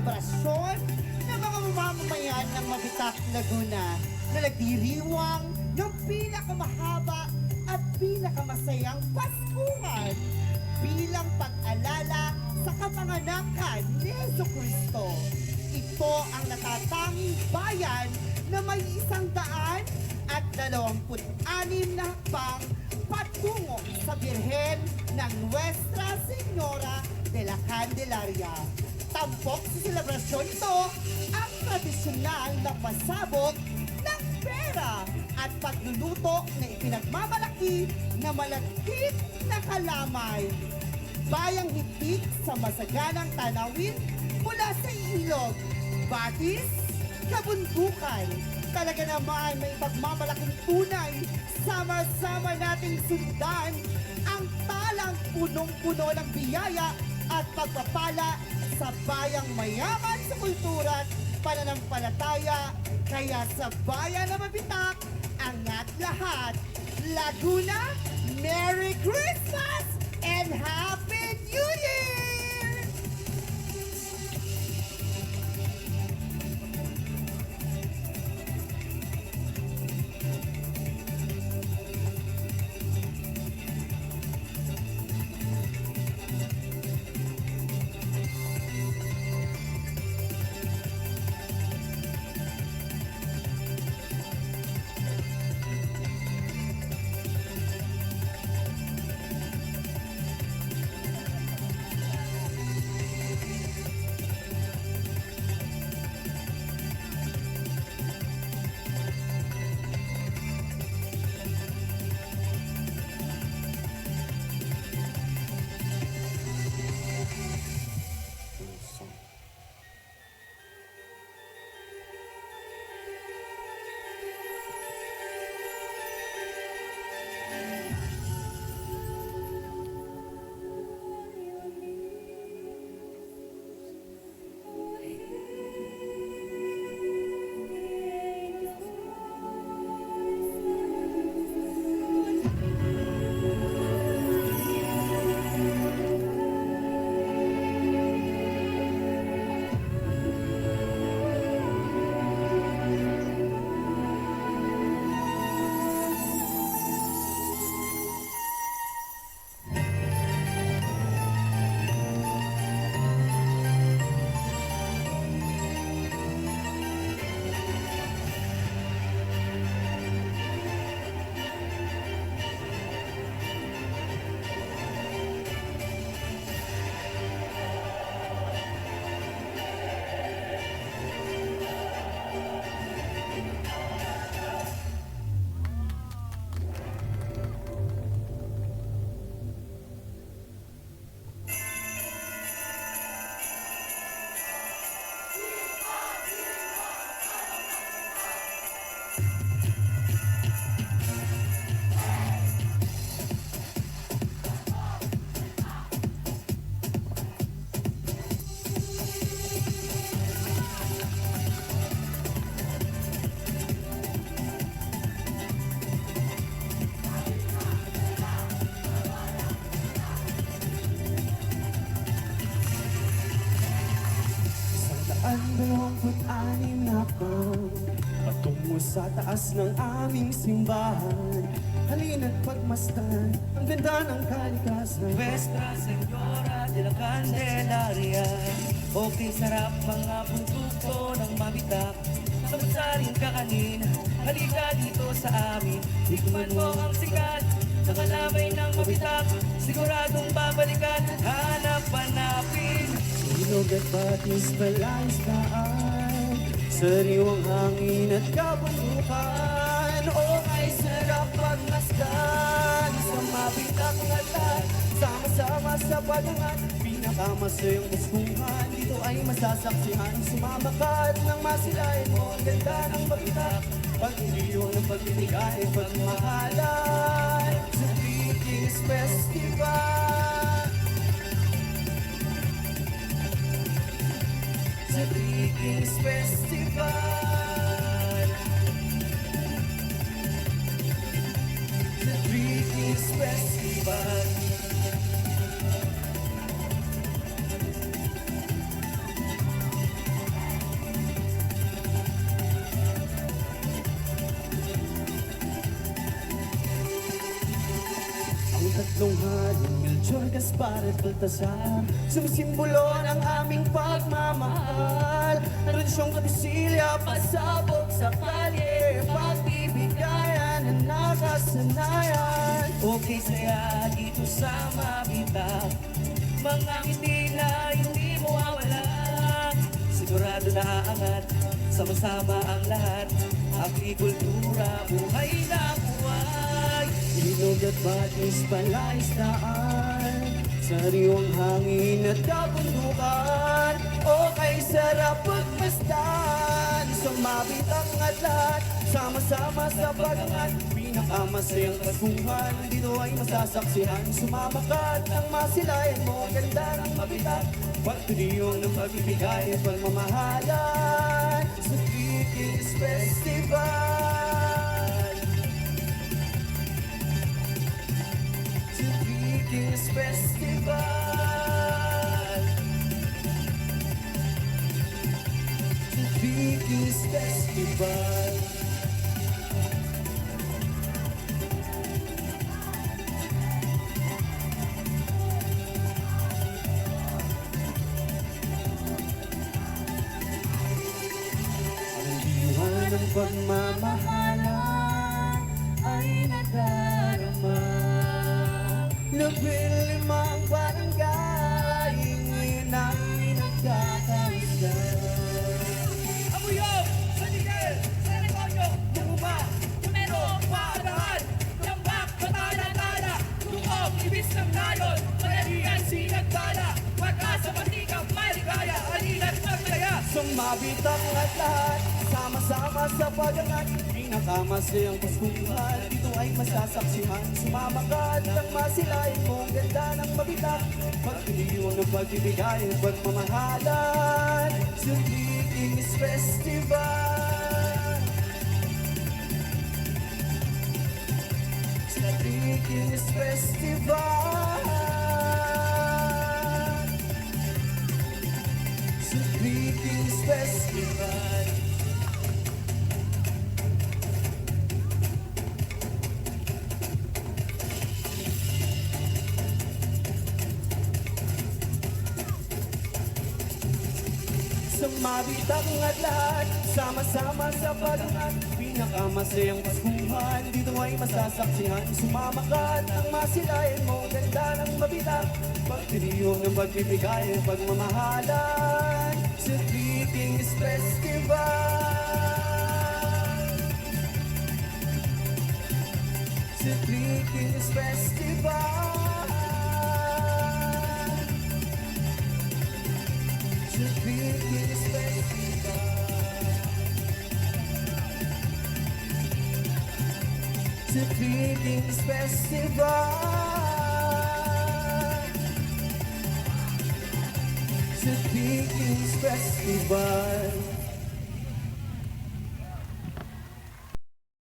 selebrasyon ng mga mamamayan ng Mabitak, Laguna na nagdiriwang ng pinakamahaba at pinakamasayang Paskuhan bilang pag-alala sa kapanganakan ni Jesucristo. Ito ang natatanging bayan na may 126 na hakbang patungo sa Birhen ng Nuestra Señora de la Candelaria. Tampok sa selebrasyon ito ang tradisyonal na pasabog ng pera at pagluluto na ipinagmamalaki na malagkit na kalamay. Bayang hitik sa masaganang tanawin mula sa ilog, batis, kabundukan. Talaga naman may pagmamalaking tunay, sama-sama nating sundan ang talang punong-puno ng biyaya at pagpapala sa bayang mayaman sa kultura at pananampalataya. Kaya sa bayan na Mabitak, angat lahat. Laguna, Merry Christmas and Happy New Year! Anim na pang patungo sa taas ng aming simbahan. Halina't pagmasdan ang ganda ng kalikasan. Nuestra Señora de la Candelaria. Okay, sarap mga produkto ng Mabitak. Samsaring kakanin, halika dito sa amin. Tikman mo ang sikat sa kalamay ng Mabitak. Siguradong babalikan, hanap-hanapin. Ilog at batis, balayas daan, sariwang hangin at kabundukan. Oh, ay sarap pagmasdan sa Mabitak ngatan. Sama-sama sa patungan, pinakamasayang muskuhan. Dito ay masasaksihan, sumama ka at nang masilayan mo ang ganda ng Mabitak. Pag-iliw ng pagtitigan, pagmahalan sa Three Kings Festival. Sa Three Kings Festival. Sa Three Kings Festival. Tunghaling Melchor, Gaspar at Baltasar, sumisimbolo ng aming pagmamahal. Tradisyong kabisilya, pasabog sa kalye, pagbibigayan na nakasanayan. Okay saya dito sa Mabita, mga ngiti na hindi mo mawala. Sigurado na aangat, sama-sama ang lahat. Agrikultura, buhay na buhay. Ilog at batis, palaisdaan, sariwang hangin at kabundukan. Okay, sarap pagmasdan, sumabit ang lahat, sama-sama sa pagangat. Pinakamasayang kasuhan, dito ay masasaksihan. Sumama ka at nang masilayan mo, ganda ng mabitak. Pagtuliyong ng pagbibigay at pagmamahalan sa Three Kings Festival. Sa Three Kings Festival. Sa Three Kings Festival. Ang pagmamahalan ay nadarama. Nagwilimang barangay, ngayon ay nagkakaisa. Amuyog, San Miguel, San Gregorio, Lumuma, Tumero, Paadahan, Tambak, Batala-tala, Lungkong, Ibis ng Nayon, Mayalian, Sinagtala, Pag-asa, Mantikang, Maligaya, Alinan, Magkaya. Sumabit ang lahat, sama-sama sa pagangat. Pinakamasayang Paskuhan, dito ay masasaksihan. Sumama ka at nang masilayan mo, ang ganda ng mabitak. Pagtuliyong ng pagbibigay at pagmamahalan sa Three Kings Festival. Sa Three Kings Festival. Sa Three Kings Festival. Sumabit ang lahat, sama-sama sa pagangat. Pinakamasayang Paskuhan, dito ay masasaksihan. Sumama ka at nang masilayan mo, ganda ng mabitak. Pagtuliyong ng pagbibigay at pagmamahalan sa Three Kings Festival. Sa Three Kings Festival. Sa Three Kings Festival. Sa Three Kings Festival. Sa Three Kings Festival.